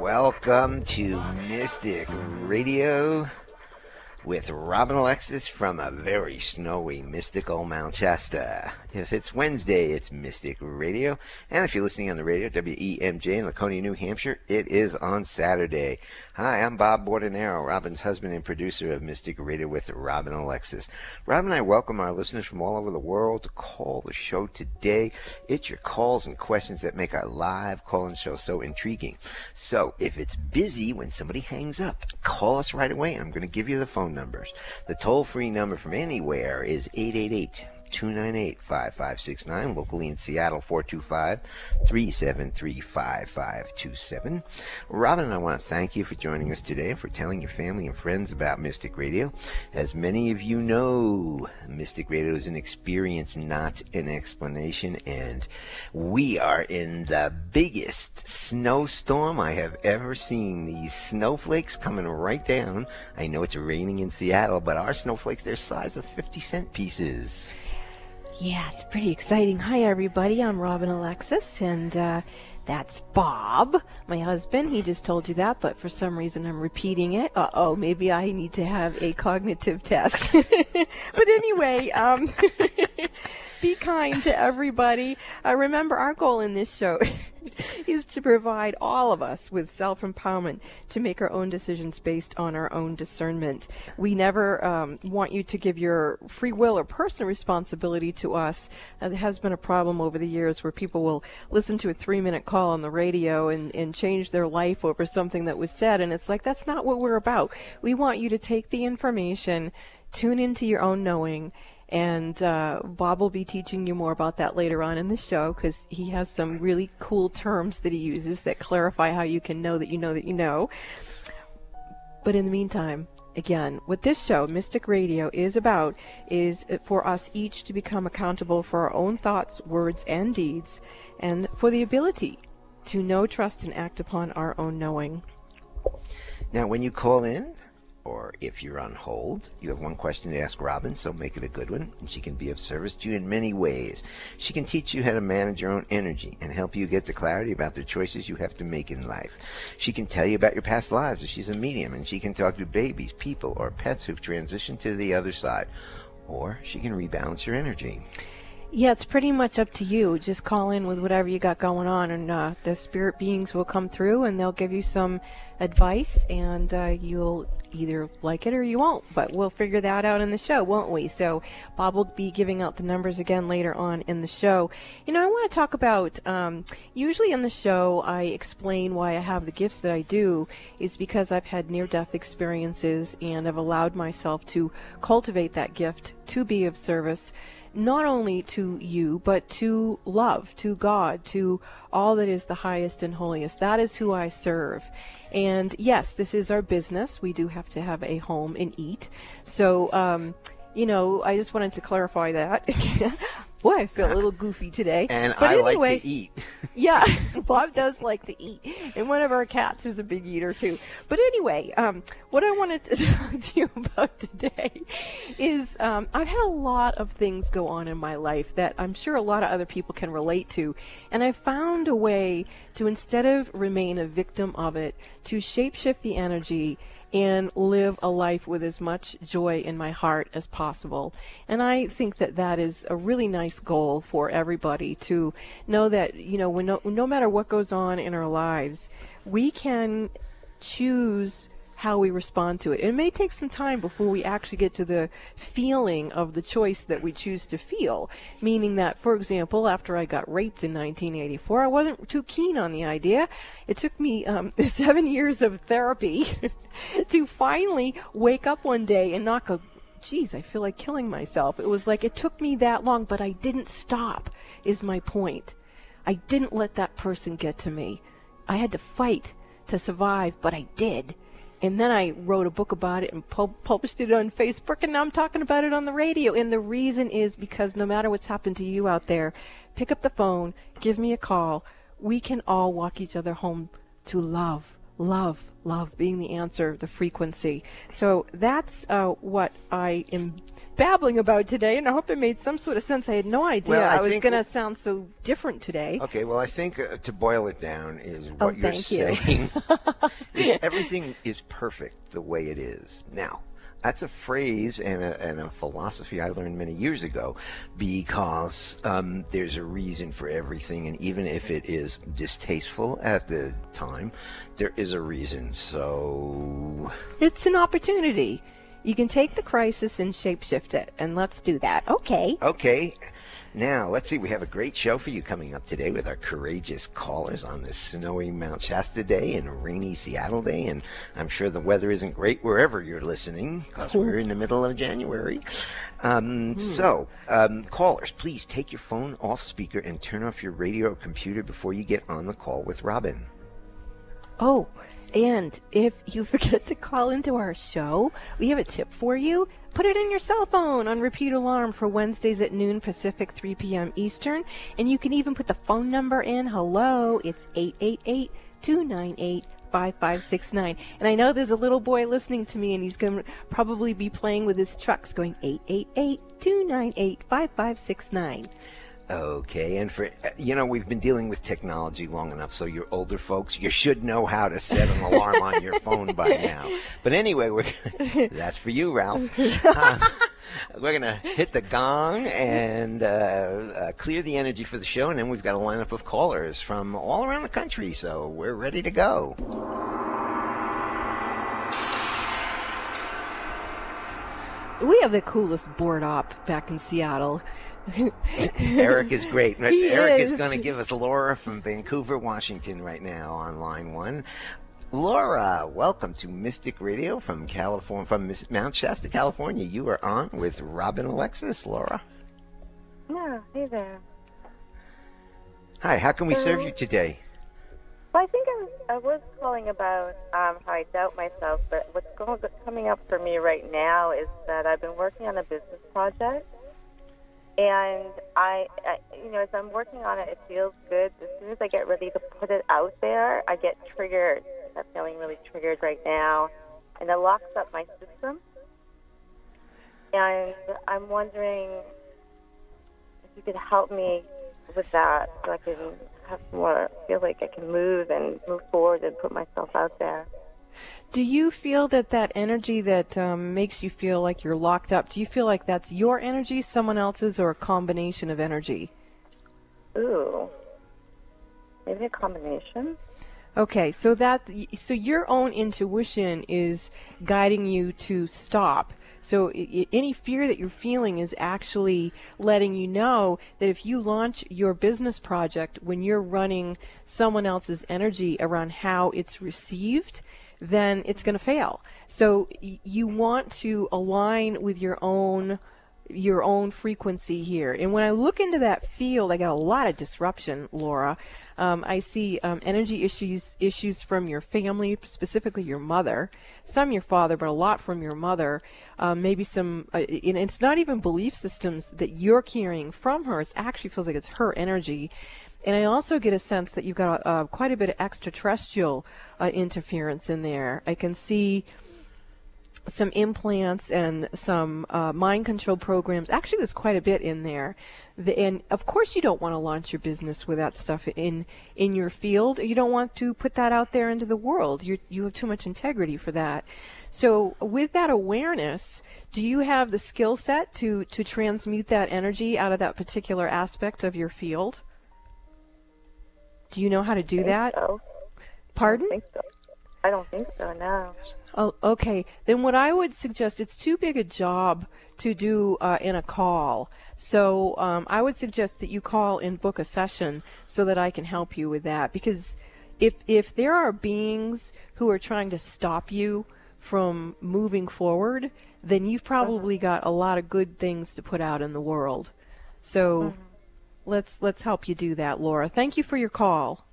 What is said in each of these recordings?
Welcome to Mystic Radio with Robin Alexis from a very snowy, mystical Mount Shasta. If it's Wednesday, it's Mystic Radio. And if you're listening on the radio, WEMJ in Laconia, New Hampshire, it is on Saturday. Hi, I'm Bob Bordenaro, Robin's husband and producer of Mystic Radio with Robin Alexis. Robin and I welcome our listeners from all over the world to call the show today. It's your calls and questions that make our live call-in show so intriguing. So if it's busy when somebody hangs up, call us right away. I'm going to give you the phone numbers. The toll-free number from anywhere is 888-298-5569. Locally in Seattle, 425-373-5527. Robin and I want to thank you for joining us today and for telling your family and friends about Mystic Radio. As many of you know, Mystic Radio is an experience, not an explanation, and we are in the biggest snowstorm I have ever seen. These snowflakes coming right down. I know it's raining in Seattle, but our snowflakes, they're size of 50-cent pieces. Yeah, it's pretty exciting. Hi, everybody. I'm Robin Alexis, and that's Bob, my husband. He just told you that, but for some reason I'm repeating it. Uh-oh, maybe I need to have a cognitive test. But anyway, be kind to everybody. Remember, our goal in this show is to provide all of us with self-empowerment to make our own decisions based on our own discernment. We never want you to give your free will or personal responsibility to us. There has been a problem over the years where people will listen to a 3-minute call on the radio and change their life over something that was said, and it's like, that's not what we're about. We want you to take the information, tune into your own knowing, and Bob will be teaching you more about that later on in the show, because he has some really cool terms that he uses that clarify how you can know that you know that you know. But in the meantime, again, what this show, Mystic Radio, is about is for us each to become accountable for our own thoughts, words, and deeds, and for the ability to know, trust, and act upon our own knowing. Now, when you call in, or if you're on hold, you have one question to ask Robin, so make it a good one, and she can be of service to you in many ways. She can teach you how to manage your own energy and help you get the clarity about the choices you have to make in life. She can tell you about your past lives if she's a medium, and she can talk to babies, people, or pets who've transitioned to the other side. Or she can rebalance your energy. Yeah, it's pretty much up to you. Just call in with whatever you got going on, and the spirit beings will come through, and they'll give you some advice, and you'll either like it or you won't, but we'll figure that out in the show, won't we? So Bob will be giving out the numbers again later on in the show. You know, I want to talk about, usually in the show I explain why I have the gifts that I do is because I've had near-death experiences, and I've allowed myself to cultivate that gift to be of service, not only to you, but to love, to God, to all that is the highest and holiest. That is who I serve. And yes, this is our business. We do have to have a home and eat. So, you know, I just wanted to clarify that. Boy, I feel a little goofy today. And but I anyway, like to eat. Yeah, Bob does like to eat. And one of our cats is a big eater, too. But anyway, what I wanted to talk to you about today is I've had a lot of things go on in my life that I'm sure a lot of other people can relate to. And I found a way to, instead of remain a victim of it, to shapeshift the energy and live a life with as much joy in my heart as possible. And I think that that is a really nice goal for everybody, to know that, you know, no matter what goes on in our lives, we can choose how we respond to it. It may take some time before we actually get to the feeling of the choice that we choose to feel, meaning that, for example, after I got raped in 1984, I wasn't too keen on the idea. It took me 7 years of therapy to finally wake up one day and not go, geez, I feel like killing myself. It was like it took me that long, but I didn't stop, is my point. I didn't let that person get to me. I had to fight to survive, but I did. And then I wrote a book about it and published it on Facebook, and now I'm talking about it on the radio. And the reason is because no matter what's happened to you out there, pick up the phone, give me a call. We can all walk each other home to love, Love, love being the answer, the frequency. So that's what I am babbling about today, and I hope it made some sort of sense. I had no idea Well, I I was think going to sound so different today. Okay, well, I think to boil it down is Oh, what you're thank you. saying. Is everything is perfect the way it is. Now, that's a phrase and a philosophy I learned many years ago, because there's a reason for everything, and even if it is distasteful at the time, there is a reason. So It's an opportunity. You can take the crisis and shapeshift it, and let's do that. Okay. Okay, now let's see. We have a great show for you coming up today with our courageous callers on this snowy Mount Shasta day and rainy Seattle day. And I'm sure the weather isn't great wherever you're listening, because we're in the middle of January. So, callers, please take your phone off speaker and turn off your radio or computer before you get on the call with Robin. Oh, and if you forget to call into our show, we have a tip for you. Put it in your cell phone on repeat alarm for Wednesdays at noon Pacific, 3 p.m. Eastern. And you can even put the phone number in. Hello, it's 888-298-5569. And I know there's a little boy listening to me, and he's going to probably be playing with his trucks going 888-298-5569. Okay, and for, we've been dealing with technology long enough, so you're older folks, you should know how to set an alarm on your phone by now. But anyway, that's for you, Ralph. We're going to hit the gong and clear the energy for the show, and then we've got a lineup of callers from all around the country, so we're ready to go. We have the coolest board op back in Seattle. Eric is great. He Eric is is. going to give us Laura from Vancouver, Washington right now on line one. Laura, welcome to Mystic Radio from California, from Mount Shasta, California. You are on with Robin Alexis. Laura. Yeah, hey there. Hi, how can we serve you today? Well, I think I was calling about how I doubt myself, but what's coming up for me right now is that I've been working on a business project, and I as I'm working on it, it feels good. As soon as I get ready to put it out there, I get triggered. I'm feeling really triggered right now, and it locks up my system. And I'm wondering if you could help me with that, so I can have more, feel like I can move forward and put myself out there. Do you feel that energy that makes you feel like you're locked up, do you feel like that's your energy, someone else's, or a combination of energy? Ooh, maybe a combination. Okay, so your own intuition is guiding you to stop. So any fear that you're feeling is actually letting you know that if you launch your business project when you're running someone else's energy around how it's received, then it's going to fail. So you want to align with your own frequency here. And when I look into that field, I got a lot of disruption, Laura. I see energy issues from your family, specifically your mother, some your father, but a lot from your mother. Maybe some, and it's not even belief systems that you're carrying from her. It actually feels like it's her energy. And I also get a sense that you've got quite a bit of extraterrestrial interference in there. I can see some implants and some mind control programs. Actually, there's quite a bit in there. And of course, you don't want to launch your business with that stuff in your field. You don't want to put that out there into the world. You have too much integrity for that. So with that awareness, do you have the skill set to transmute that energy out of that particular aspect of your field? Do you know how to do that? So. Pardon? I don't think so, no. Oh, okay. Then what I would suggest, it's too big a job to do in a call. So I would suggest that you call and book a session so that I can help you with that. Because if there are beings who are trying to stop you from moving forward, then you've probably got a lot of good things to put out in the world. So let's help you do that, Laura. Thank you for your call.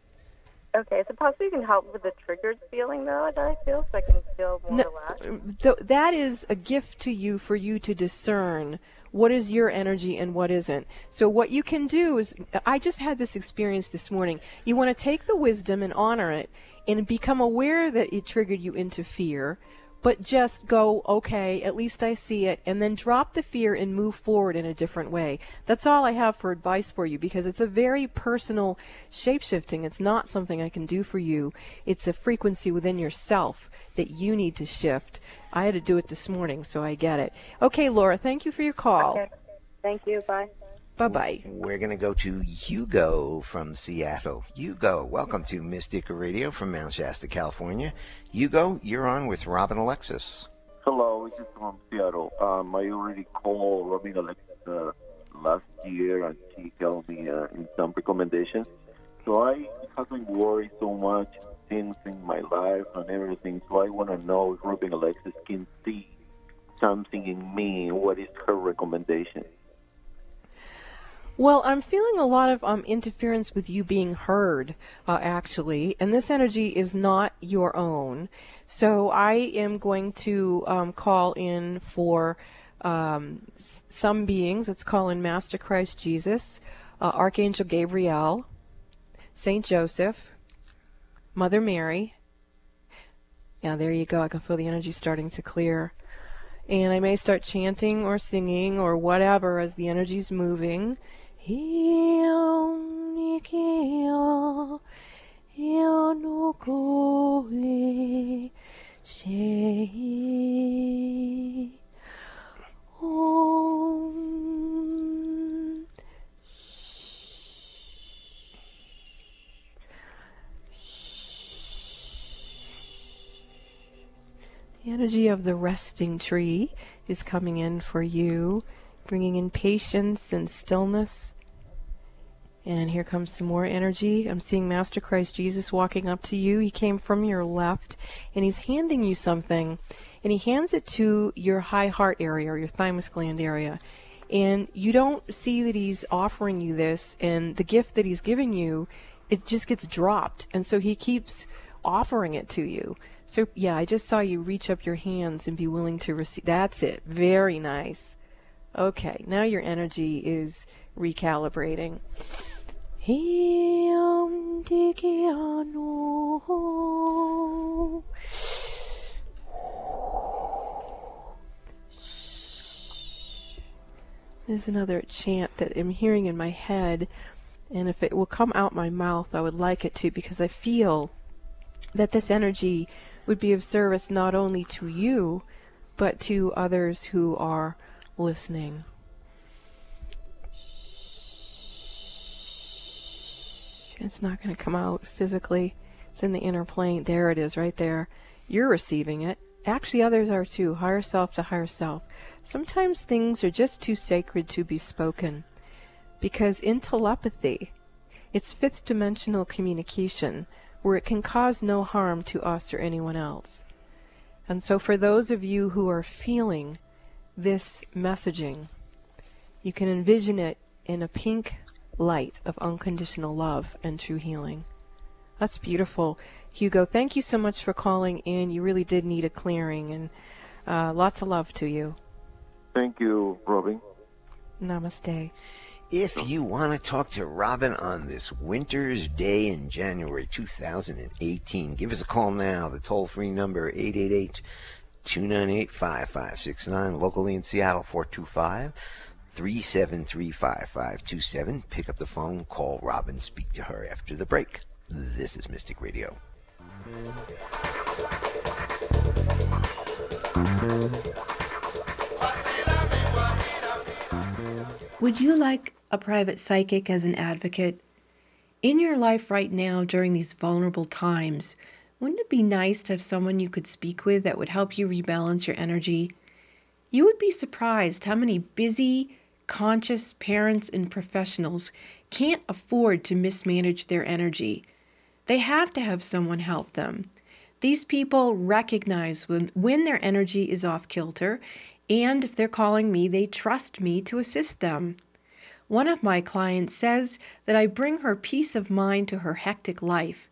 Okay, so possibly you can help with the triggered feeling, though, that I feel, so I can feel more relaxed. That is a gift to you for you to discern what is your energy and what isn't. So what you can do is, I just had this experience this morning. You want to take the wisdom and honor it and become aware that it triggered you into fear, but just go, okay, at least I see it, and then drop the fear and move forward in a different way. That's all I have for advice for you, because it's a very personal shape-shifting. It's not something I can do for you. It's a frequency within yourself that you need to shift. I had to do it this morning, so I get it. Okay, Laura, thank you for your call. Okay. Thank you. Bye. Bye-bye. We're going to go to Hugo from Seattle. Hugo, welcome to Mystic Radio from Mount Shasta, California. Hugo, you're on with Robin Alexis. Hello, this is from Seattle. I already called Robin Alexis last year, and she helped me in some recommendations. So I haven't worried so much things in my life and everything. So I want to know if Robin Alexis can see something in me. What is her recommendation? Well, I'm feeling a lot of interference with you being heard, actually, and this energy is not your own. So I am going to call in for some beings. Let's call in Master Christ Jesus, Archangel Gabriel, Saint Joseph, Mother Mary. Yeah, there you go. I can feel the energy starting to clear. And I may start chanting or singing or whatever as the energy's moving. The energy of the resting tree is coming in for you, bringing in patience and stillness. And here comes some more energy. I'm seeing Master Christ Jesus walking up to you. He came from your left, and he's handing you something. And he hands it to your high heart area, or your thymus gland area. And you don't see that he's offering you this, and the gift that he's giving you, it just gets dropped. And so he keeps offering it to you. So, yeah, I just saw you reach up your hands and be willing to receive. That's it. Very nice. Okay, now your energy is recalibrating. There's another chant that I'm hearing in my head, and if it will come out my mouth, I would like it to, because I feel that this energy would be of service not only to you, but to others who are listening. It's not going to come out physically. It's in the inner plane. There it is, right there. You're receiving it. Actually, others are too. Higher self to higher self. Sometimes things are just too sacred to be spoken. Because in telepathy, it's fifth dimensional communication, where it can cause no harm to us or anyone else. And so for those of you who are feeling this messaging, you can envision it in a pink light of unconditional love and true healing. That's beautiful. Hugo, thank you so much for calling in. You really did need a clearing, and lots of love to you. Thank you, Robin. Namaste. If you want to talk to Robin on this winter's day in January 2018, give us a call now. The toll-free number, 888-298-5569. Locally in Seattle, 425-373-5527. Pick up the phone, call Robin, speak to her after the break. This is Mystic Radio. Would you like a private psychic as an advocate? In your life right now, during these vulnerable times, wouldn't it be nice to have someone you could speak with that would help you rebalance your energy? You would be surprised how many busy, conscious parents and professionals can't afford to mismanage their energy. They have to have someone help them. These people recognize when their energy is off kilter, and if they're calling me, they trust me to assist them. One of my clients says that I bring her peace of mind to her hectic life,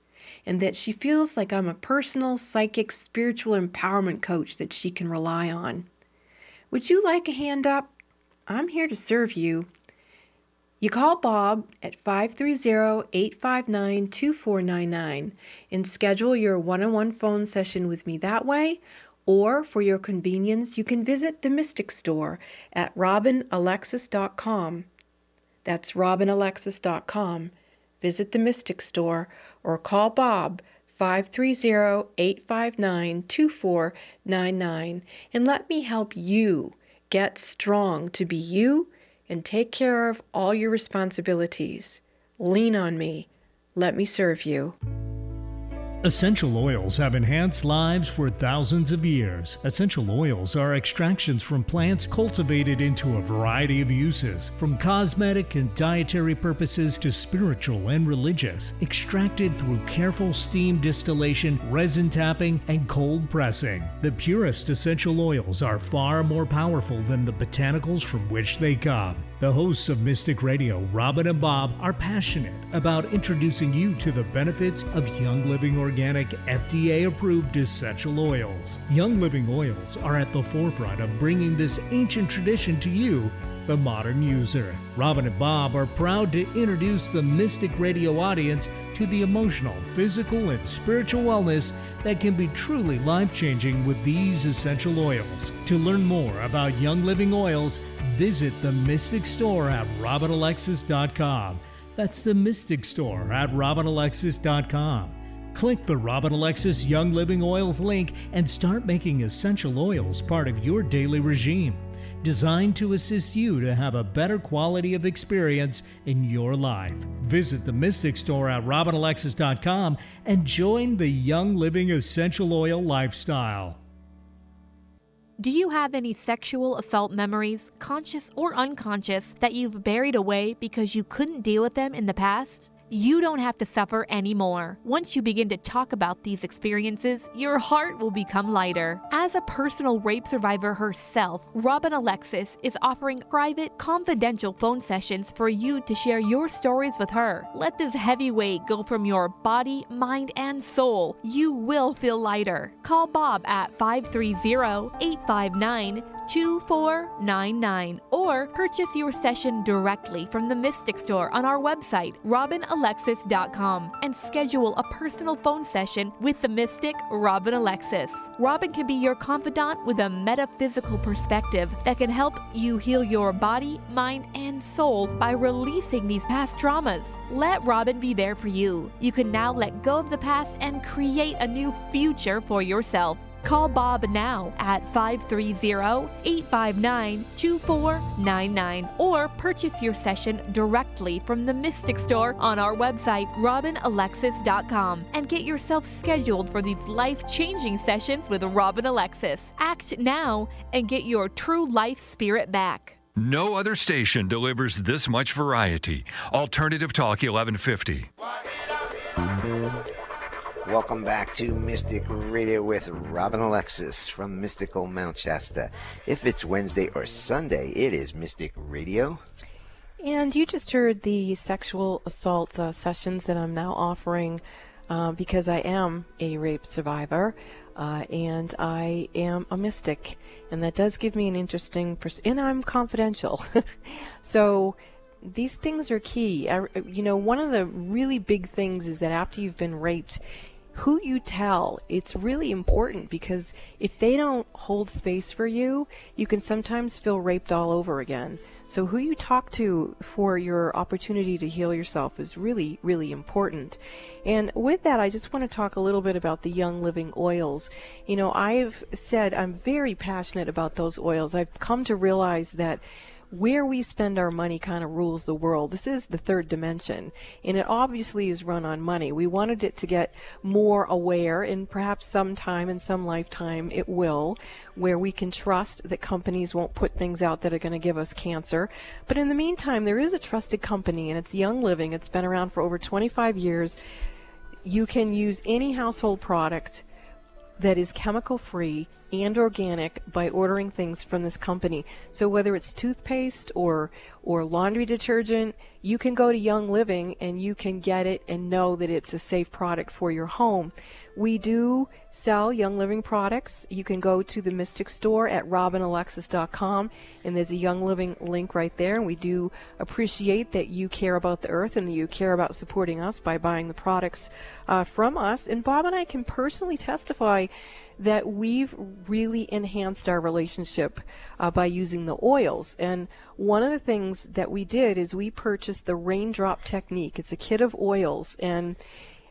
and that she feels like I'm a personal, psychic, spiritual empowerment coach that she can rely on. Would you like a hand up? I'm here to serve you. You call Bob at 530-859-2499 and schedule your one-on-one phone session with me that way, or for your convenience, you can visit the Mystic Store at robinalexis.com. That's robinalexis.com. Visit the Mystic Store or call Bob 530-859-2499 and let me help you get strong to be you and take care of all your responsibilities. Lean on me. Let me serve you. Essential oils have enhanced lives for thousands of years. Essential oils are extractions from plants cultivated into a variety of uses, from cosmetic and dietary purposes to spiritual and religious, extracted through careful steam distillation, resin tapping, and cold pressing. The purest essential oils are far more powerful than the botanicals from which they come. The hosts of Mystic Radio, Robin and Bob, are passionate about introducing you to the benefits of Young Living Organic FDA-approved essential oils. Young Living oils are at the forefront of bringing this ancient tradition to you, the modern user. Robin and Bob are proud to introduce the Mystic Radio audience to the emotional, physical, and spiritual wellness that can be truly life-changing with these essential oils. To learn more about Young Living oils, visit the Mystic Store at robinalexis.com. That's the Mystic Store at robinalexis.com. Click the Robin Alexis Young Living Oils link and start making essential oils part of your daily regime, designed to assist you to have a better quality of experience in your life. Visit the Mystic Store at robinalexis.com and join the Young Living Essential Oil lifestyle. Do you have any sexual assault memories, conscious or unconscious, that you've buried away because you couldn't deal with them in the past? You don't have to suffer anymore. Once you begin to talk about these experiences, your heart will become lighter. As a personal rape survivor herself, Robin Alexis is offering private, confidential phone sessions for you to share your stories with her. Let this heavy weight go from your body, mind, and soul. You will feel lighter. Call Bob at 530-859-2499 or purchase your session directly from the Mystic Store on our website, robinalexis.com, and schedule a personal phone session with the mystic Robin Alexis. Robin can be your confidant with a metaphysical perspective that can help you heal your body, mind, and soul by releasing these past traumas. Let Robin be there for you. You can now let go of the past and create a new future for yourself. Call Bob now at 530-859-2499 or purchase your session directly from the Mystic Store on our website, robinalexis.com, and get yourself scheduled for these life-changing sessions with Robin Alexis. Act now and get your true life spirit back. No other station delivers this much variety. Alternative Talk 1150. Welcome back to Mystic Radio with Robin Alexis from mystical Mount Shasta. If it's Wednesday or Sunday, it is Mystic Radio. And you just heard the sexual assault sessions that I'm now offering because I am a rape survivor and I am a mystic. And that does give me an interesting and I'm confidential. So these things are key. One of the really big things is that after you've been raped, who you tell, it's really important, because if they don't hold space for you, you can sometimes feel raped all over again. So who you talk to for your opportunity to heal yourself is really, really important. And with that, I just want to talk a little bit about the Young Living oils. I've said I'm very passionate about those oils. I've come to realize that where we spend our money kind of rules the world. This is the third dimension, and it obviously is run on money. We wanted it to get more aware, and perhaps sometime in some lifetime it will, where we can trust that companies won't put things out that are going to give us cancer. But in the meantime, there is a trusted company, and it's Young Living. It's been around for over 25 years. You can use any household product that is chemical-free and organic by ordering things from this company. So whether it's toothpaste or laundry detergent, you can go to Young Living and you can get it and know that it's a safe product for your home. We do sell Young Living products. You can go to the Mystic store at robinalexis.com, and there's a Young Living link right there. And we do appreciate that you care about the earth and that you care about supporting us by buying the products from us. And Bob and I can personally testify that we've really enhanced our relationship by using the oils. And one of the things that we did is we purchased the raindrop technique. It's a kit of oils, and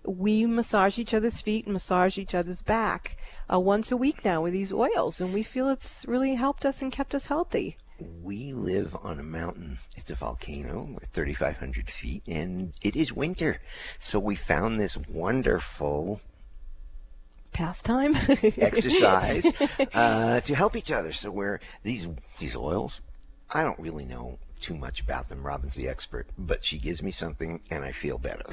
we massage each other's feet and massage each other's back once a week now with these oils, and we feel it's really helped us and kept us healthy. We live on a mountain. It's a volcano with 3,500 feet, and it is winter. So we found this wonderful Pastime exercise to help each other. So we're these oils, I don't really know too much about them. Robin's the expert, but she gives me something and I feel better.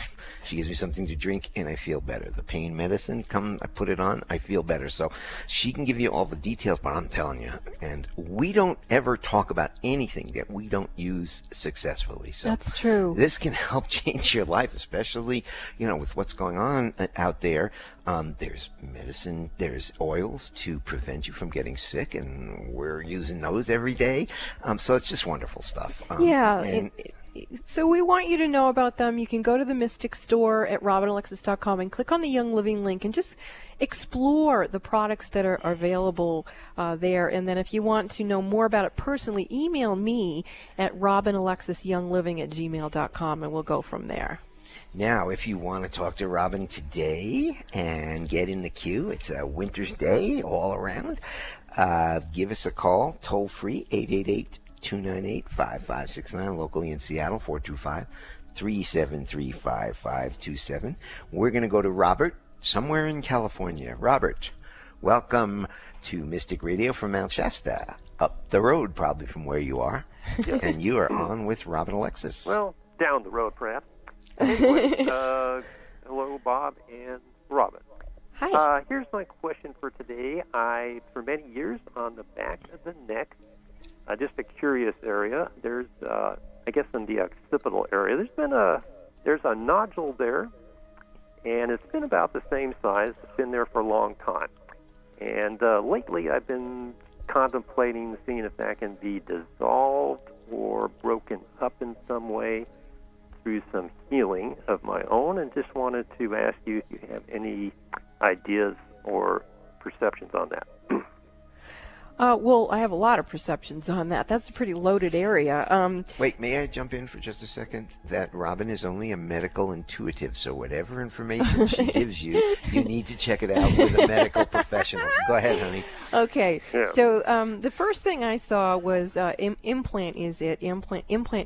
She gives me something to drink and I feel better. The pain medicine, I put it on, I feel better. So she can give you all the details, but I'm telling you, and we don't ever talk about anything that we don't use successfully. So that's true. This can help change your life, especially, with what's going on out there. There's medicine, there's oils to prevent you from getting sick, and we're using those every day. So it's just wonderful stuff. So we want you to know about them. You can go to the Mystic store at robinalexis.com and click on the Young Living link and just explore the products that are available there. And then if you want to know more about it personally, email me at robinalexisyoungliving@gmail.com, and we'll go from there. Now, if you want to talk to Robin today and get in the queue, it's a winter's day all around. Give us a call, toll free, 888-298-5569, locally in Seattle, 425-373-5527. We're going to go to Robert, somewhere in California. Robert, welcome to Mystic Radio from Mount Shasta, up the road probably from where you are. And you are on with Robin Alexis. Well, down the road, perhaps. Anyway, hello, Bob and Robin. Hi. Here's my question for today. For many years, on the back of the neck, just a curious area, there's, I guess in the occipital area, there's a nodule there, and it's been about the same size. It's been there for a long time. And lately, I've been contemplating seeing if that can be dissolved or broken up in some way through some healing of my own, and just wanted to ask you if you have any ideas or perceptions on that. Well, I have a lot of perceptions on that. That's a pretty loaded area. Wait, may I jump in for just a second? That Robin is only a medical intuitive, so whatever information she gives you, you need to check it out with a medical professional. Go ahead, honey. Okay. Yeah. So the first thing I saw was implant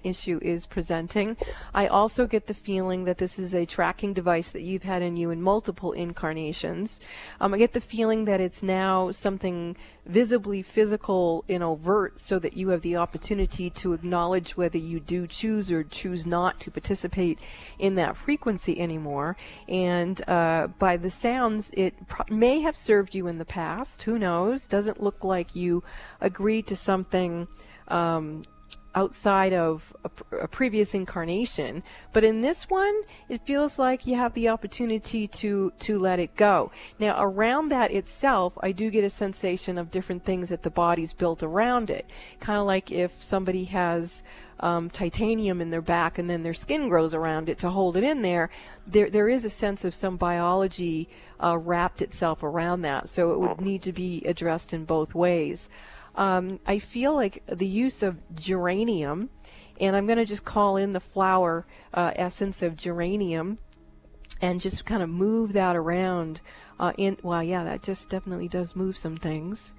issue is presenting. I also get the feeling that this is a tracking device that you've had in you in multiple incarnations. I get the feeling that it's now something visibly physical and overt, so that you have the opportunity to acknowledge whether you do choose or choose not to participate in that frequency anymore. And by the sounds, it may have served you in the past. Who knows? Doesn't look like you agreed to something outside of a previous incarnation, but in this one it feels like you have the opportunity to let it go. Now, around that itself, I do get a sensation of different things that the body's built around it, kind of like if somebody has titanium in their back and then their skin grows around it to hold it in there. There is a sense of some biology wrapped itself around that, so it would need to be addressed in both ways. I feel like the use of geranium, and I'm going to just call in the flower essence of geranium and just kind of move that around. Well, yeah, that just definitely does move some things.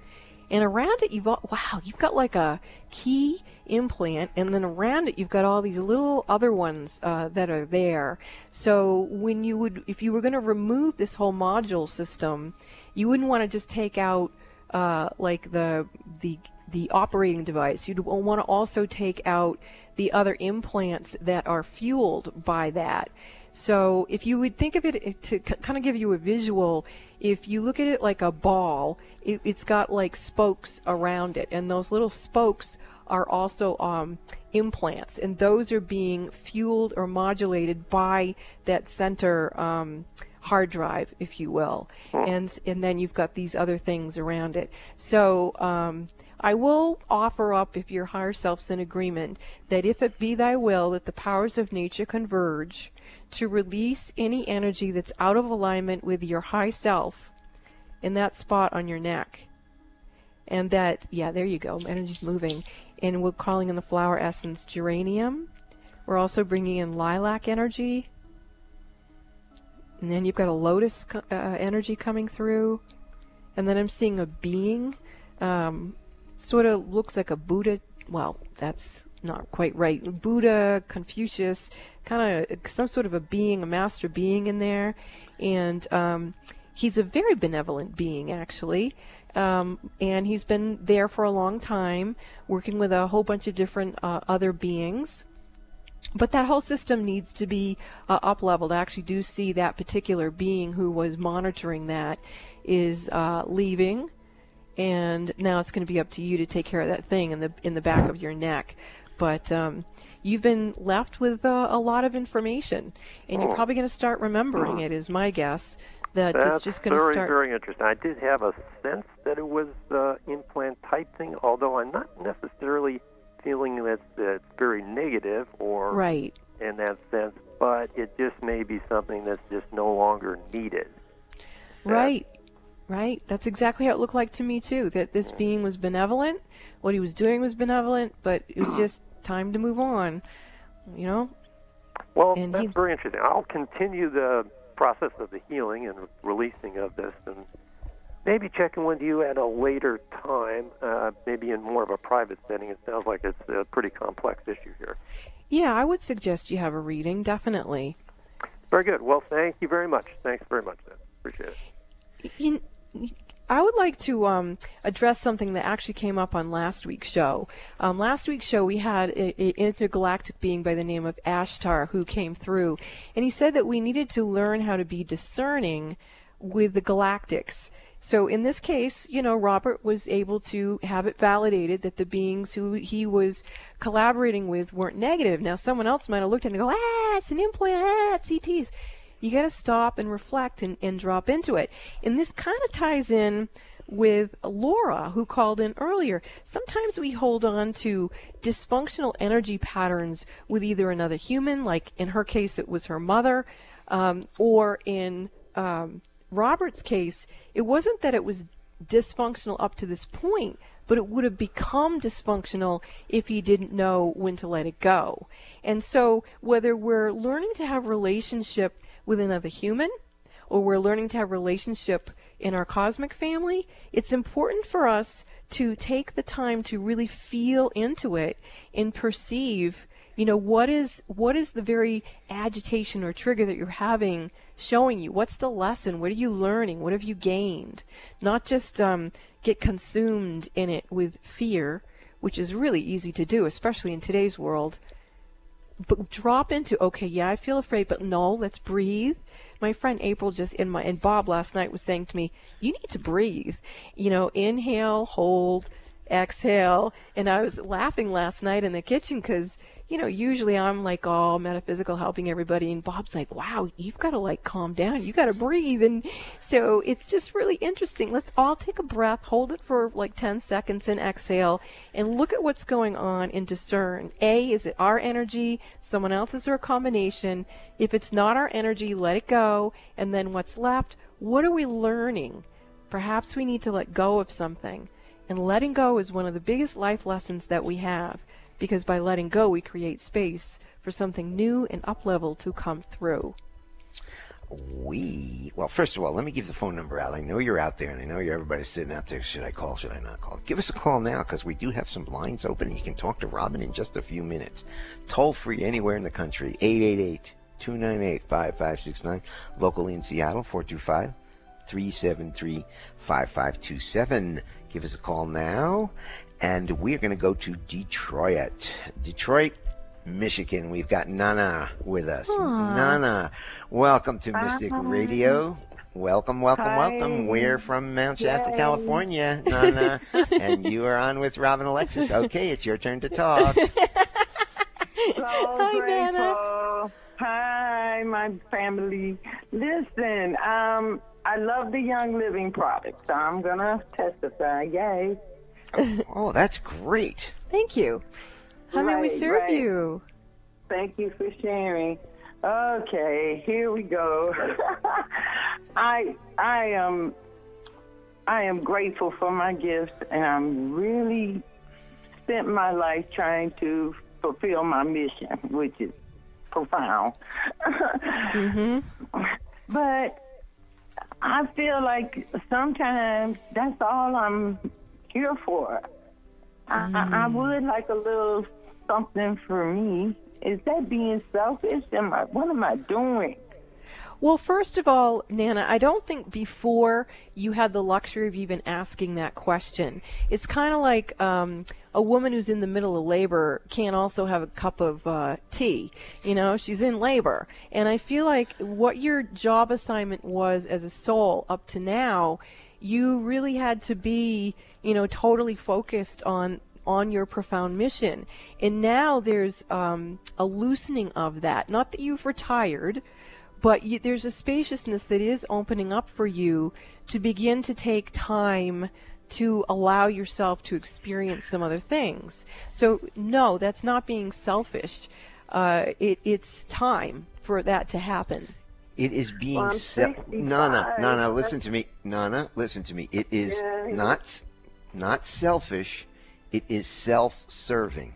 And around it, you've got like a key implant, and then around it, you've got all these little other ones that are there. So if you were going to remove this whole module system, you wouldn't want to just take out like the operating device. You'd want to also take out the other implants that are fueled by that. So if you would think of it, to kind of give you a visual, if you look at it like a ball, it's got like spokes around it, and those little spokes are also implants, and those are being fueled or modulated by that center hard drive, if you will. And then you've got these other things around it. So I will offer up, if your higher self's in agreement, that if it be thy will that the powers of nature converge to release any energy that's out of alignment with your high self in that spot on your neck. And that, yeah, there you go, energy's moving. And we're calling in the flower essence geranium. We're also bringing in lilac energy. And then you've got a lotus energy coming through. And then I'm seeing a being, sort of looks like a Buddha. Well, that's not quite right. Buddha, Confucius, kind of some sort of a being, a master being in there. And he's a very benevolent being, actually. And he's been there for a long time, working with a whole bunch of different other beings. But that whole system needs to be up-leveled. I actually do see that particular being who was monitoring that is leaving, and now it's going to be up to you to take care of that thing in the back of your neck. But you've been left with a lot of information, and you're probably going to start remembering it, is my guess. That's it's just going to start. Very interesting. I did have a sense that it was implant type thing, although I'm not necessarily feeling that it's very negative or right in that sense, but it just may be something that's just no longer needed. Right. That's exactly how it looked like to me too, that this being was benevolent, what he was doing was benevolent, but it was just time to move on, you know? Well, and that's very interesting. I'll continue the process of the healing and releasing of this, and maybe checking with you at a later time, maybe in more of a private setting. It sounds like it's a pretty complex issue here. Yeah, I would suggest you have a reading, definitely. Very good. Well, thank you very much. Thanks very much, then. Appreciate it. I would like to address something that actually came up on last week's show. Last week's show, we had an intergalactic being by the name of Ashtar who came through, and he said that we needed to learn how to be discerning with the galactics. So in this case, you know, Robert was able to have it validated that the beings who he was collaborating with weren't negative. Now, someone else might have looked at it and go, it's an implant, it's ETs. You got to stop and reflect and drop into it. And this kind of ties in with Laura, who called in earlier. Sometimes we hold on to dysfunctional energy patterns with either another human, like in her case it was her mother, or in Robert's case, it wasn't that it was dysfunctional up to this point, but it would have become dysfunctional if he didn't know when to let it go. And so whether we're learning to have a relationship with another human, or we're learning to have a relationship in our cosmic family, it's important for us to take the time to really feel into it and perceive, you know, what is the very agitation or trigger that you're having showing you? What's the lesson? What are you learning? What have you gained? Not just get consumed in it with fear, which is really easy to do, especially in today's world. But drop into, okay, yeah, I feel afraid, but no, let's breathe. My friend April and Bob last night was saying to me, you need to breathe. You know, inhale, hold, exhale. And I was laughing last night in the kitchen because, you know, usually I'm like all metaphysical, helping everybody, and Bob's like, wow, you've got to like calm down, you got to breathe. And so it's just really interesting. Let's all take a breath, hold it for like 10 seconds and exhale, and look at what's going on and discern. Is it our energy, someone else's, or a combination? If it's not our energy, let it go. And then what's left, what are we learning? Perhaps we need to let go of something. And letting go is one of the biggest life lessons that we have, because by letting go, we create space for something new and up-level to come through. Well, first of all, let me give the phone number out. I know you're out there, and I know everybody's sitting out there. Should I call? Should I not call? Give us a call now, because we do have some lines open, and you can talk to Robin in just a few minutes. Toll-free anywhere in the country, 888-298-5569. Locally in Seattle, 425-373-5527. Give us a call now. And we're going to go to Detroit, Michigan. We've got Nana with us. Aww. Nana, welcome to Mystic Radio. Welcome. We're from Mount Shasta, California, Nana. And you are on with Robin Alexis. Okay, it's your turn to talk. Hi, Nana. Hi. Hi, my family. Listen, I love the Young Living products. I'm going to testify. Yay. Oh, that's great. Thank you. How may we serve you? Thank you for sharing. Okay, here we go. I am grateful for my gifts, and I'm really spent my life trying to fulfill my mission, which is profound. But I feel like sometimes that's all I'm here for. I would like a little something for me. Is that being selfish? What am I doing? Well, first of all, Nana, I don't think before you had the luxury of even asking that question. It's kind of like a woman who's in the middle of labor can't also have a cup of tea. You know, she's in labor. And I feel like what your job assignment was as a soul up to now, you really had to be, you know, totally focused on your profound mission. And now there's a loosening of that. Not that you've retired, but there's a spaciousness that is opening up for you to begin to take time to allow yourself to experience some other things. So no, that's not being selfish. It's time for that to happen. It is being Nana, listen to me. Nana, listen to me. It is not selfish. It is self-serving.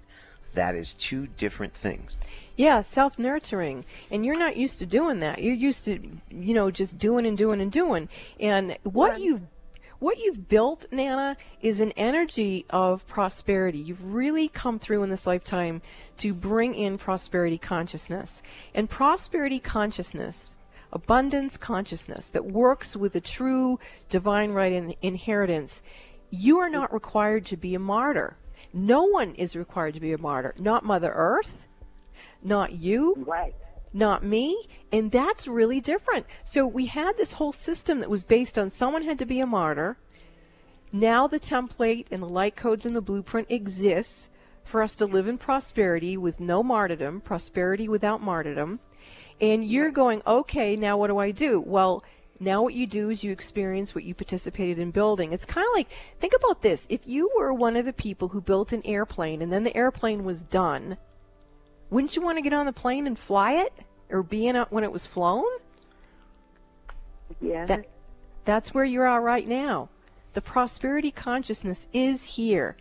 That is two different things. Yeah, self-nurturing. And you're not used to doing that. You're used to, you know, just doing and doing and doing. And what you've built, Nana, is an energy of prosperity. You've really come through in this lifetime to bring in prosperity consciousness. And prosperity consciousness, abundance consciousness that works with a true divine right and inheritance, you are not required to be a martyr. No one is required to be a martyr. Not Mother Earth, not you, not me, and that's really different. So we had this whole system that was based on someone had to be a martyr. Now the template and the light codes and the blueprint exists for us to live in prosperity with no martyrdom, prosperity without martyrdom. And you're going, okay, now what do I do? Well, now what you do is you experience what you participated in building. It's kind of like, think about this. If you were one of the people who built an airplane and then the airplane was done, wouldn't you want to get on the plane and fly it? Or be in it when it was flown? Yeah. That's where you are right now. The prosperity consciousness is here.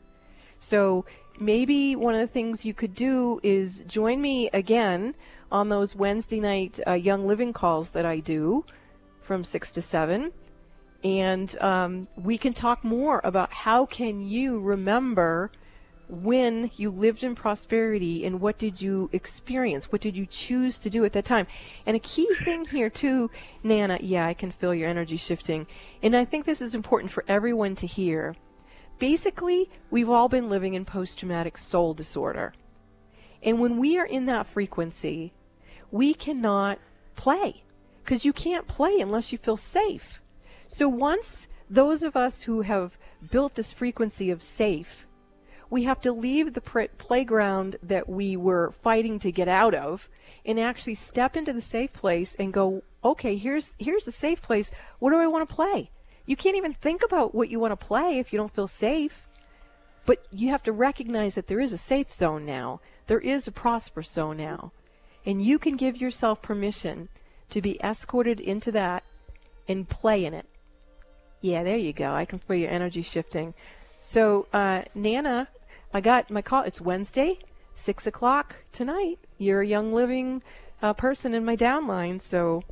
So maybe one of the things you could do is join me again on those Wednesday night Young Living calls that I do from 6 to 7. And we can talk more about how can you remember when you lived in prosperity and what did you experience, what did you choose to do at that time. And a key thing here too, Nana, yeah, I can feel your energy shifting, and I think this is important for everyone to hear. Basically, we've all been living in post-traumatic soul disorder, and when we are in that frequency, we cannot play, because you can't play unless you feel safe. So once those of us who have built this frequency of safe, we have to leave the playground that we were fighting to get out of and actually step into the safe place and go, okay, here's the safe place. What do I want to play? You can't even think about what you want to play if you don't feel safe. But you have to recognize that there is a safe zone now. There is a prosperous zone now. And you can give yourself permission to be escorted into that and play in it. Yeah, there you go. I can feel your energy shifting. So, Nana, I got my call. It's Wednesday, 6 o'clock tonight. You're a Young Living person in my downline. So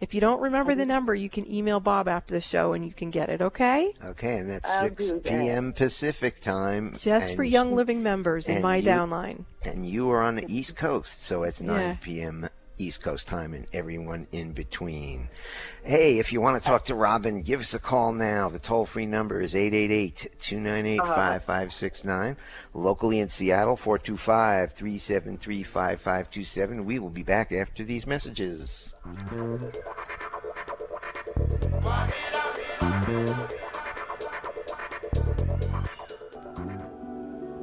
if you don't remember the number, you can email Bob after the show and you can get it, okay? Okay, and that's 6 p.m. Pacific time. Just for Young Living members in my downline. And you are on the East Coast, so it's 9 p.m. East Coast time and everyone in between. Hey, if you want to talk to Robin, give us a call now. The toll-free number is 888-298-5569. Locally in Seattle, 425-373-5527. We will be back after these messages.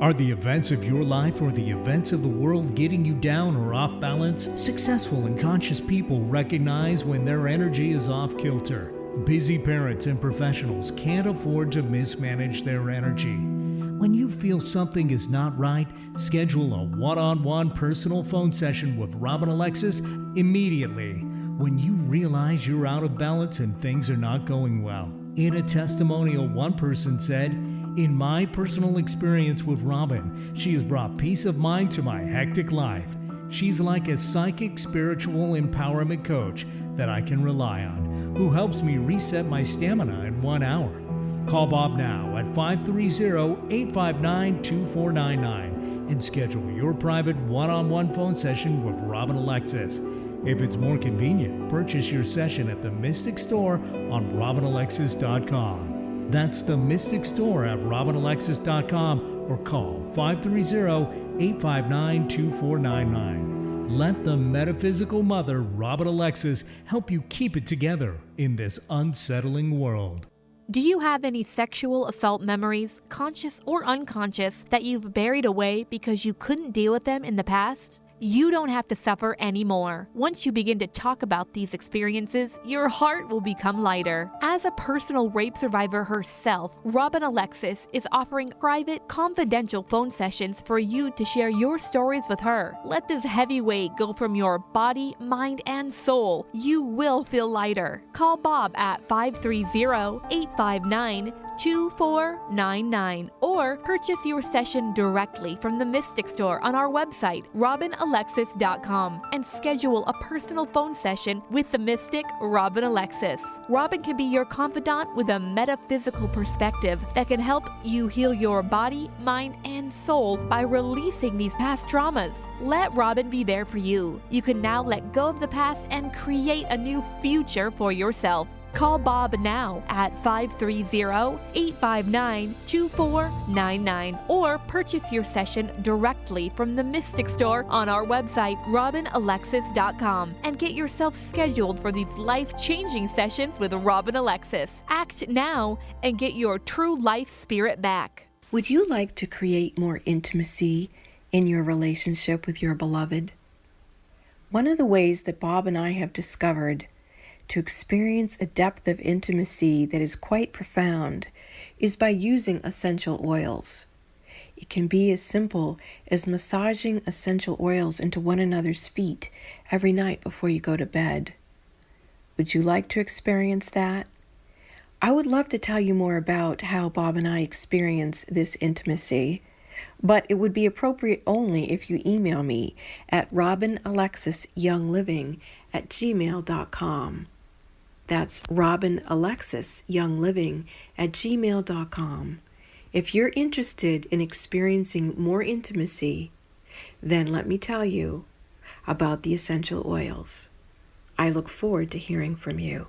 Are the events of your life or the events of the world getting you down or off balance? Successful and conscious people recognize when their energy is off kilter. Busy parents and professionals can't afford to mismanage their energy. When you feel something is not right, schedule a one-on-one personal phone session with Rob and Alexis immediately. When you realize you're out of balance and things are not going well. In a testimonial, one person said, "In my personal experience with Robin, she has brought peace of mind to my hectic life. She's like a psychic spiritual empowerment coach that I can rely on, who helps me reset my stamina in 1 hour." Call Bob now at 530-859-2499 and schedule your private one-on-one phone session with Rob and Alexis. If it's more convenient, purchase your session at the Mystic Store on robinalexis.com. That's the Mystic Store at robinalexis.com or call 530-859-2499. Let the metaphysical mother, Robin Alexis, help you keep it together in this unsettling world. Do you have any sexual assault memories, conscious or unconscious, that you've buried away because you couldn't deal with them in the past? You don't have to suffer anymore. Once you begin to talk about these experiences, your heart will become lighter. As a personal rape survivor herself, Robin Alexis is offering private, confidential phone sessions for you to share your stories with her. Let this heavy weight go from your body, mind, and soul. You will feel lighter. Call Bob at 530-859-2499 or purchase your session directly from the Mystic Store on our website, robinalexis.com, and schedule a personal phone session with the mystic Robin Alexis. Robin can be your confidant with a metaphysical perspective that can help you heal your body, mind, and soul by releasing these past traumas. Let Robin be there for you. You can now let go of the past and create a new future for yourself. Call Bob now at 530-859-2499 or purchase your session directly from the Mystic Store on our website, robinalexis.com, and get yourself scheduled for these life-changing sessions with Robin Alexis. Act now and get your true life spirit back. Would you like to create more intimacy in your relationship with your beloved? One of the ways that Bob and I have discovered to experience a depth of intimacy that is quite profound is by using essential oils. It can be as simple as massaging essential oils into one another's feet every night before you go to bed. Would you like to experience that? I would love to tell you more about how Bob and I experience this intimacy, but it would be appropriate only if you email me at robinalexisyoungliving@gmail.com. That's robinalexisyoungliving@gmail.com. If you're interested in experiencing more intimacy, then let me tell you about the essential oils. I look forward to hearing from you.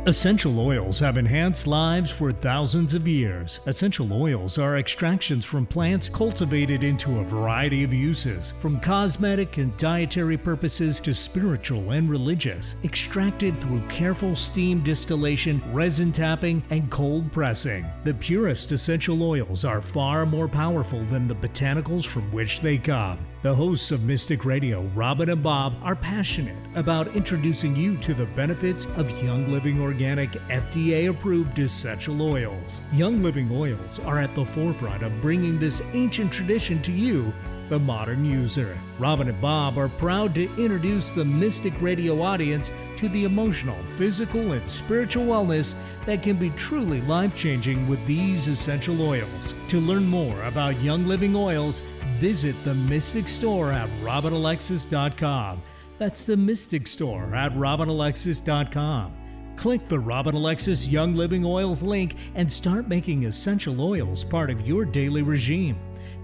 Essential oils have enhanced lives for thousands of years. Essential oils are extractions from plants cultivated into a variety of uses, from cosmetic and dietary purposes to spiritual and religious, extracted through careful steam distillation, resin tapping, and cold pressing. The purest essential oils are far more powerful than the botanicals from which they come. The hosts of Mystic Radio, Robin and Bob, are passionate about introducing you to the benefits of Young Living Organic FDA-approved essential oils. Young Living oils are at the forefront of bringing this ancient tradition to you, the modern user. Robin and Bob are proud to introduce the Mystic Radio audience to the emotional, physical, and spiritual wellness that can be truly life-changing with these essential oils. To learn more about Young Living oils, visit the Mystic Store at robinalexis.com. That's the Mystic Store at robinalexis.com. Click the Robin Alexis Young Living Oils link and start making essential oils part of your daily regime,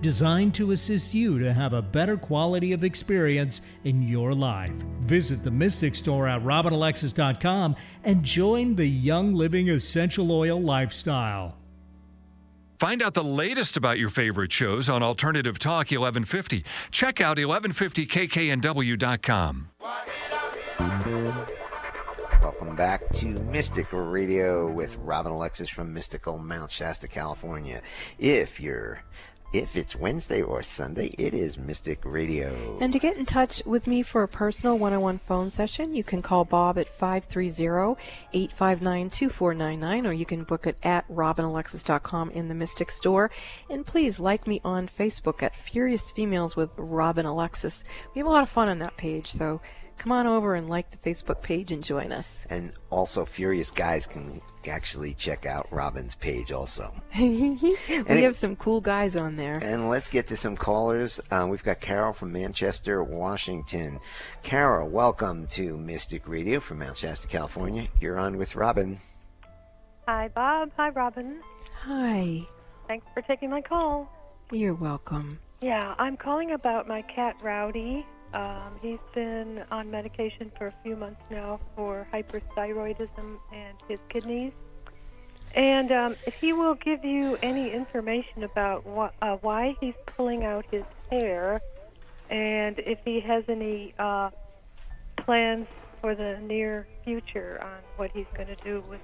designed to assist you to have a better quality of experience in your life. Visit the Mystic Store at robinalexis.com and join the Young Living Essential Oil lifestyle. Find out the latest about your favorite shows on Alternative Talk 1150. Check out 1150kknw.com. Welcome back to Mystic Radio with Robin Alexis from mystical Mount Shasta, California. If you're If it's Wednesday or Sunday, it is Mystic Radio. And to get in touch with me for a personal one-on-one phone session, you can call Bob at 530-859-2499, or you can book it at robinalexis.com in the Mystic Store. And please like me on Facebook at Furious Females with Robin Alexis. We have a lot of fun on that page, so come on over and like the Facebook page and join us. And also, Furious Guys can actually check out Robin's page also. We have some cool guys on there. And let's get to some callers. We've got Carol from Manchester, Washington. Carol, welcome to Mystic Radio from Mount Shasta, California. You're on with Robin. Hi, Bob. Hi, Robin. Hi. Thanks for taking my call. You're welcome. Yeah, I'm calling about my cat, Rowdy. He's been on medication for a few months now for hyperthyroidism and his kidneys. And if he will give you any information about why he's pulling out his hair, and if he has any plans for the near future on what he's going to do with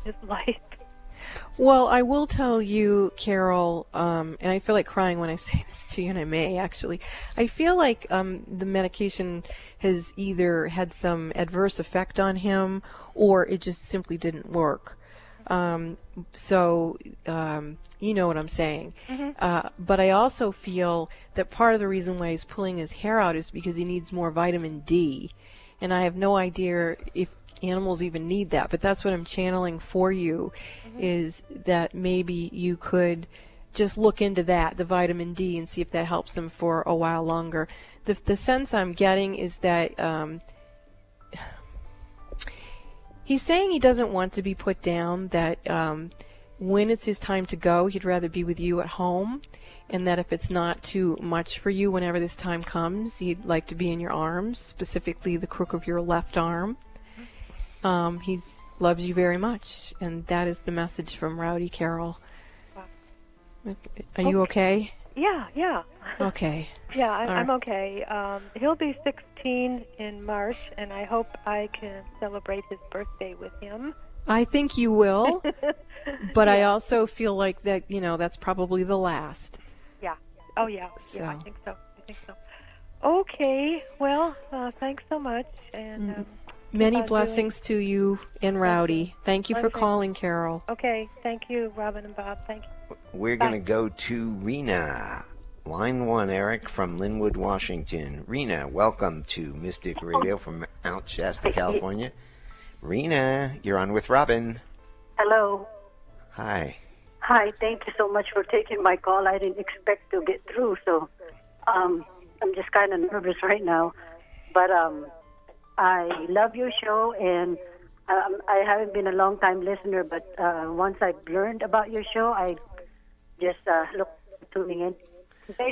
his life. Well, I will tell you, Carol, and I feel like crying when I say this to you, and I may actually. I feel like the medication has either had some adverse effect on him, or it just simply didn't work. So you know what I'm saying. Mm-hmm. But I also feel that part of the reason why he's pulling his hair out is because he needs more vitamin D, and I have no idea if animals even need that, but that's what I'm channeling for you, is that maybe you could just look into that, the vitamin D, and see if that helps him for a while longer. The sense I'm getting is that he's saying he doesn't want to be put down, that when it's his time to go, he'd rather be with you at home, and that if it's not too much for you whenever this time comes, he'd like to be in your arms, specifically the crook of your left arm. He loves you very much, and that is the message from Rowdy, Carol. Wow. Are you okay? Yeah. Okay. Yeah, right. I'm okay. He'll be 16 in March, and I hope I can celebrate his birthday with him. I think you will, but I also feel like that, that's probably the last. Yeah. Oh, yeah. So. Yeah, I think so. Okay. Well, thanks so much, and many blessings to you and Rowdy. Thank you for Okay. calling, Carol. Okay. Thank you, Robin and Bob. Thank you. We're going to go to Rena. Line 1, Eric from Linwood, Washington. Rena, welcome to Mystic Radio from Mount Shasta, California. Rena, you're on with Robin. Hello. Hi. Hi, thank you so much for taking my call. I didn't expect to get through, so I'm just kind of nervous right now. But I love your show, and I haven't been a long-time listener, but once I learned about your show, I just look tuning in.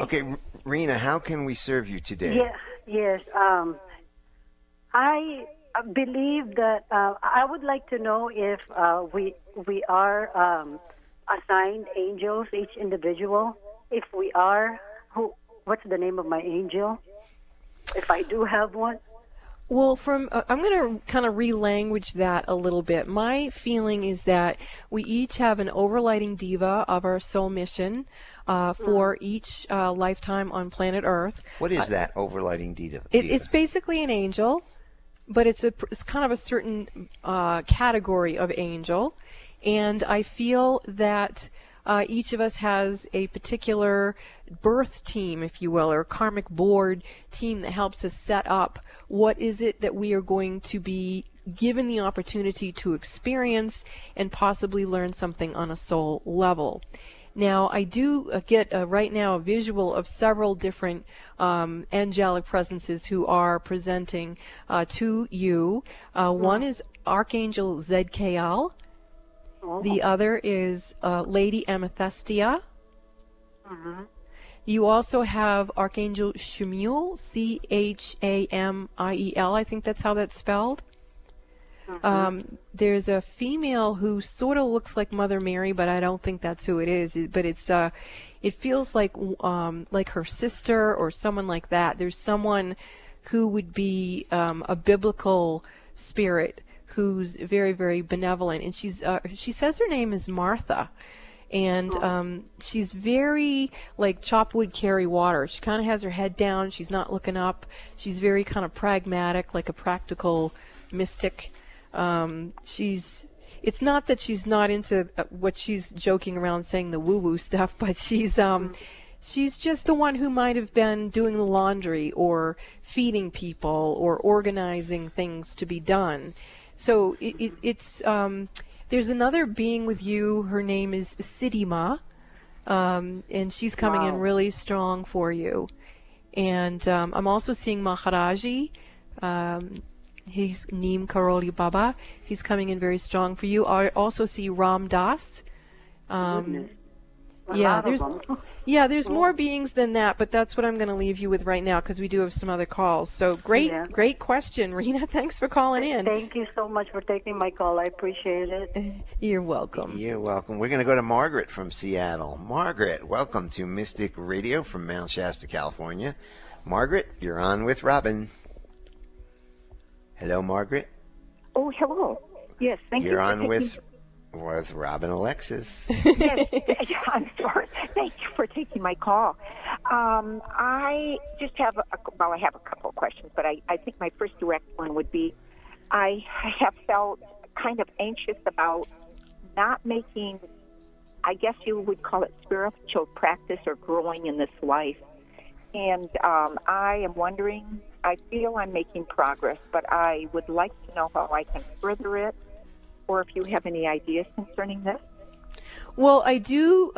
Okay, Rena, how can we serve you today? Yes. I believe that I would like to know if we are assigned angels, each individual. If we are, what's the name of my angel? If I do have one. Well, I'm going to kind of relanguage that a little bit. My feeling is that we each have an overlighting diva of our soul mission for each lifetime on planet Earth. What is that overlighting diva? It's basically an angel, but it's kind of a certain category of angel, and I feel that each of us has a particular birth team, if you will, or karmic board team that helps us set up what is it that we are going to be given the opportunity to experience and possibly learn something on a soul level. Now, I do get right now a visual of several different angelic presences who are presenting to you. One is Archangel Zedkiel. The other is Lady Amethystia. You also have Archangel Chamiel, Chamiel. I think that's how that's spelled. There's a female who sort of looks like Mother Mary, but I don't think that's who it is. But it feels like her sister or someone like that. There's someone who would be a biblical spirit who's very, very benevolent, and she says her name is Martha, And she's very like chop wood, carry water. She kind of has her head down. She's not looking up. She's very kind of pragmatic, like a practical mystic. It's not that she's not into what she's joking around saying the woo-woo stuff, but she's just the one who might have been doing the laundry or feeding people or organizing things to be done. So it's there's another being with you. Her name is Sidima, and she's coming in really strong for you. And I'm also seeing Maharaji. He's Neem Karoli Baba. He's coming in very strong for you. I also see Ram Das. There's more beings than that, but that's what I'm going to leave you with right now because we do have some other calls. So great question, Rena. Thanks for calling in. Thank you so much for taking my call. I appreciate it. You're welcome. You're welcome. We're going to go to Margaret from Seattle. Margaret, welcome to Mystic Radio from Mount Shasta, California. Margaret, you're on with Robin. Hello, Margaret. Oh, hello. Yes, thank you. You're on with Robin Alexis. Yes, I'm sorry. Thank you for taking my call. I just have I have a couple of questions, but I think my first direct one would be I have felt kind of anxious about not making, I guess you would call it spiritual practice or growing in this life. And I am wondering, I feel I'm making progress, but I would like to know how I can further it, or if you have any ideas concerning this. Well, I do.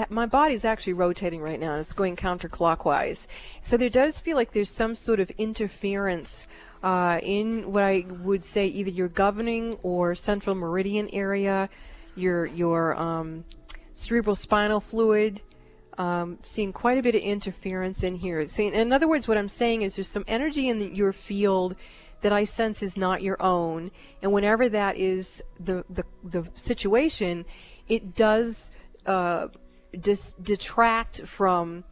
My body's actually rotating right now, and it's going counterclockwise. So there does feel like there's some sort of interference in what I would say either your governing or central meridian area, your cerebral spinal fluid. Seeing quite a bit of interference in here. In other words, what I'm saying is there's some energy in your field that I sense is not your own, and whenever that is the situation, it does detract from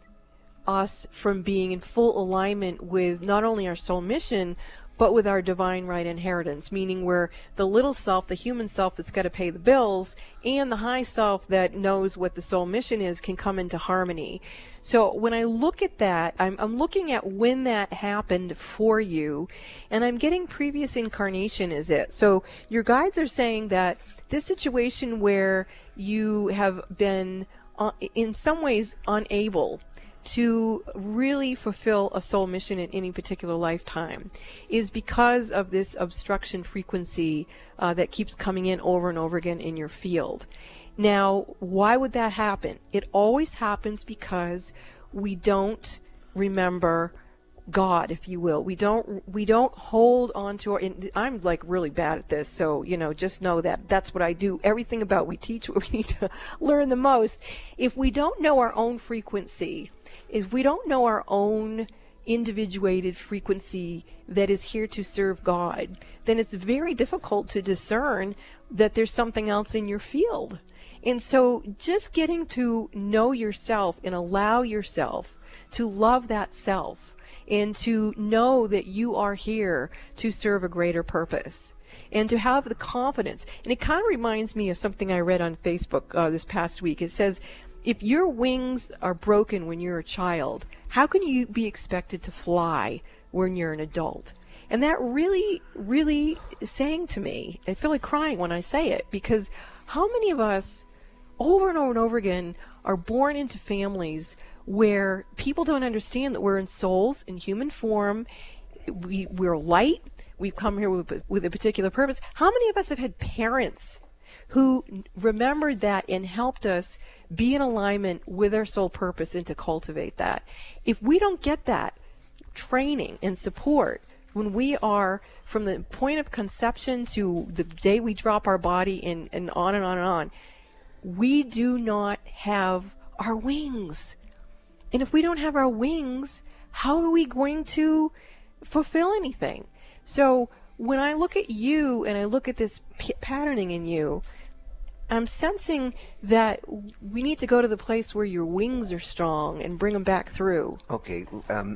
us from being in full alignment with not only our soul mission, but with our divine right inheritance, meaning where the little self, the human self that's got to pay the bills, and the high self that knows what the soul mission is can come into harmony. So when I look at that, I'm looking at when that happened for you, and I'm getting previous incarnation is it. So your guides are saying that this situation where you have been in some ways unable to really fulfill a soul mission in any particular lifetime is because of this obstruction frequency that keeps coming in over and over again in your field. Now, why would that happen? It always happens because we don't remember God, if you will. We don't hold on to our, and I'm like really bad at this, so just know that that's what I do. Everything about we teach what we need to learn the most. If we don't know our own frequency, if we don't know our own individuated frequency that is here to serve God, then it's very difficult to discern that there's something else in your field. And so just getting to know yourself and allow yourself to love that self and to know that you are here to serve a greater purpose and to have the confidence. And it kind of reminds me of something I read on Facebook this past week. It says, if your wings are broken when you're a child, how can you be expected to fly when you're an adult? And that really, really is saying to me, I feel like crying when I say it, because how many of us over and over and over again are born into families where people don't understand that we're in souls, in human form, we're light, we've come here with a particular purpose. How many of us have had parents who remembered that and helped us be in alignment with our soul purpose and to cultivate that? If we don't get that training and support when we are from the point of conception to the day we drop our body and on and on and on, we do not have our wings. And if we don't have our wings, how are we going to fulfill anything? So when I look at you and I look at this patterning in you, I'm sensing that we need to go to the place where your wings are strong and bring them back through. Okay,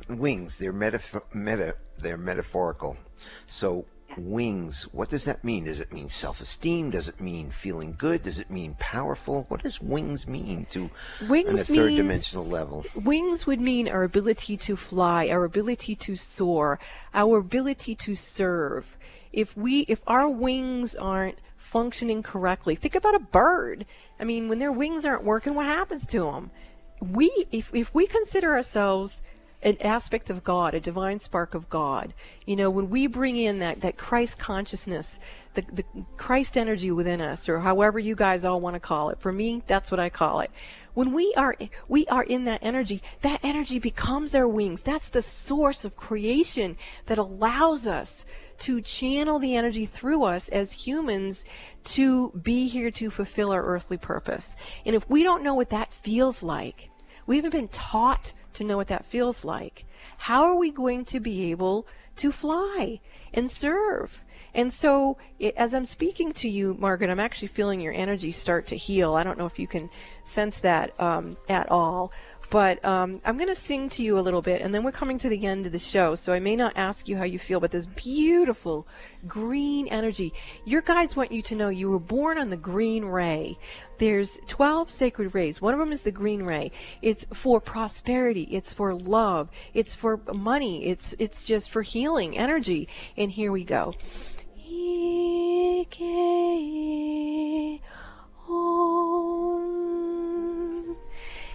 wings, they're metaphorical. So wings, what does that mean? Does it mean self-esteem? Does it mean feeling good? Does it mean powerful? What does wings mean on a third dimensional level? Wings would mean our ability to fly, our ability to soar, our ability to serve. If our wings aren't functioning correctly, think about a bird. I mean, when their wings aren't working, what happens to them? If we consider ourselves an aspect of God, a divine spark of God, when we bring in that Christ consciousness, the Christ energy within us, or however you guys all want to call it. For me, that's what I call it. When we are in that energy becomes our wings. That's the source of creation that allows us to channel the energy through us as humans to be here to fulfill our earthly purpose. And if we don't know what that feels like, we haven't been taught to know what that feels like, how are we going to be able to fly and serve? And so as I'm speaking to you, Margaret, I'm actually feeling your energy start to heal. I don't know if you can sense that at all. But I'm going to sing to you a little bit, and then we're coming to the end of the show, so I may not ask you how you feel, but this beautiful green energy. Your guides want you to know you were born on the green ray. There's 12 sacred rays. One of them is the green ray. It's for prosperity. It's for love. It's for money. It's just for healing energy. And here we go.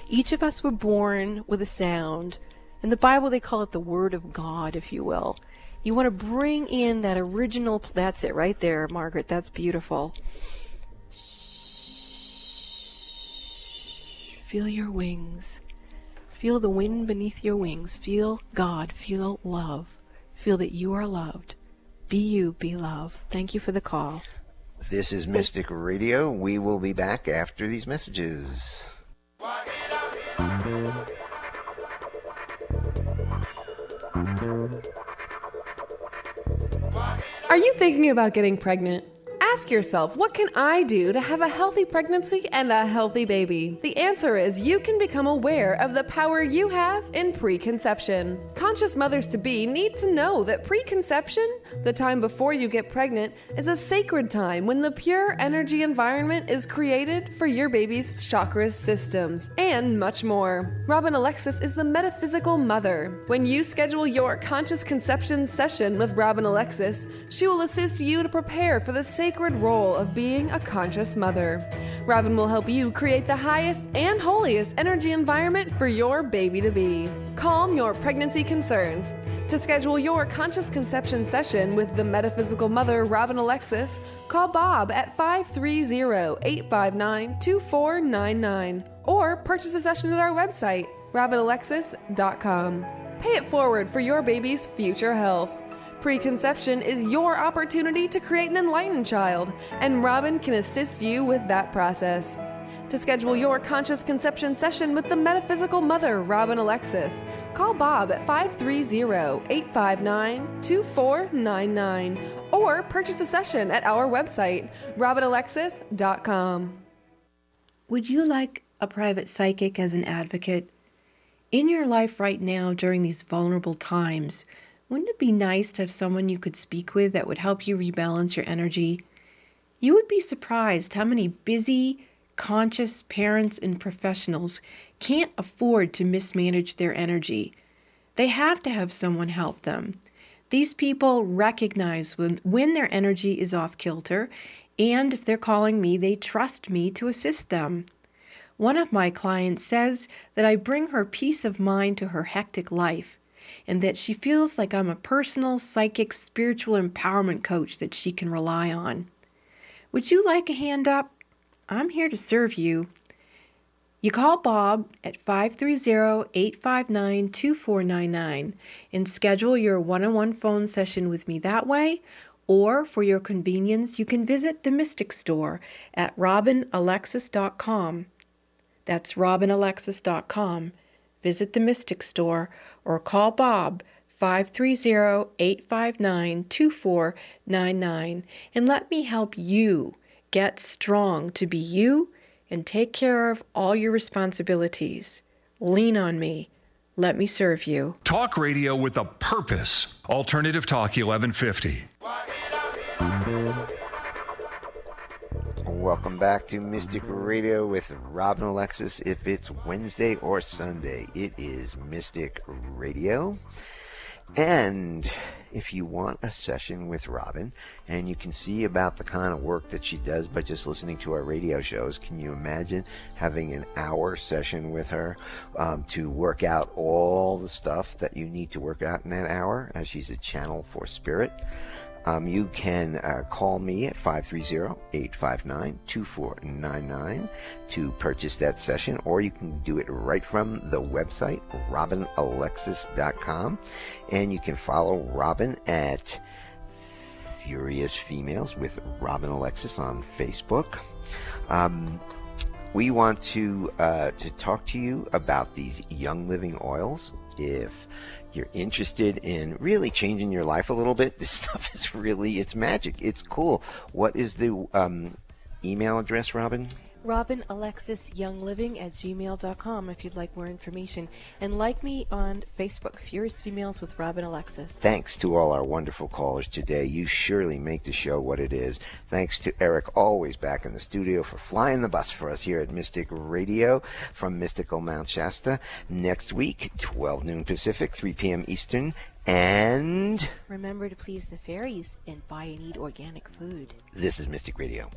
Each of us were born with a sound. In the Bible, they call it the Word of God, if you will. You want to bring in that original, that's it right there, Margaret. That's beautiful. Feel your wings. Feel the wind beneath your wings. Feel God. Feel love. Feel that you are loved. Be you, be love. Thank you for the call. This is Mystic Radio. We will be back after these messages. Are you thinking about getting pregnant? Ask yourself, what can I do to have a healthy pregnancy and a healthy baby? The answer is you can become aware of the power you have in preconception. Conscious mothers-to-be need to know that preconception, the time before you get pregnant, is a sacred time when the pure energy environment is created for your baby's chakras systems, and much more. Robin Alexis is the metaphysical mother. When you schedule your conscious conception session with Robin Alexis, she will assist you to prepare for the sacred role of being a conscious mother. Robin will help you create the highest and holiest energy environment for your baby to be. Calm your pregnancy concerns. To schedule your conscious conception session with the metaphysical mother, Robin Alexis, call Bob at 530-859-2499 or purchase a session at our website, robinalexis.com. Pay it forward for your baby's future health. Preconception is your opportunity to create an enlightened child, and Robin can assist you with that process. To schedule your conscious conception session with the metaphysical mother, Robin Alexis, call Bob at 530-859-2499 or purchase a session at our website, robinalexis.com. Would you like a private psychic as an advocate? In your life right now during these vulnerable times, wouldn't it be nice to have someone you could speak with that would help you rebalance your energy? You would be surprised how many busy, conscious parents and professionals can't afford to mismanage their energy. They have to have someone help them. These people recognize when their energy is off kilter, and if they're calling me, they trust me to assist them. One of my clients says that I bring her peace of mind to her hectic life, and that she feels like I'm a personal, psychic, spiritual empowerment coach that she can rely on. Would you like a hand up? I'm here to serve you. You call Bob at 530-859-2499 and schedule your one-on-one phone session with me that way, or for your convenience, you can visit the Mystic Store at robinalexis.com. That's robinalexis.com. Visit the Mystic Store or call Bob 530-859-2499 and let me help you get strong to be you and take care of all your responsibilities. Lean on me. Let me serve you. Talk radio with a purpose. Alternative Talk 1150. Welcome back to Mystic Radio with Robin Alexis. If it's Wednesday or Sunday, it is Mystic Radio. And if you want a session with Robin, and you can see about the kind of work that she does by just listening to our radio shows, can you imagine having an hour session with her to work out all the stuff that you need to work out in that hour, as she's a channel for spirit? You can call me at 530-859-2499 to purchase that session, or you can do it right from the website, robinalexis.com, and you can follow Robin at Furious Females with Robin Alexis on Facebook. We want to talk to you about these Young Living oils. If you're interested in really changing your life a little bit, this stuff is really, it's magic. It's cool. What is the email address, Robin? RobinAlexisYoungLiving@gmail.com if you'd like more information. And like me on Facebook, Furious Females with Robin Alexis. Thanks to all our wonderful callers today. You surely make the show what it is. Thanks to Eric, always back in the studio, for flying the bus for us here at Mystic Radio from mystical Mount Shasta. Next week, 12 noon Pacific, 3 p.m. Eastern. And remember to please the fairies and buy and eat organic food. This is Mystic Radio.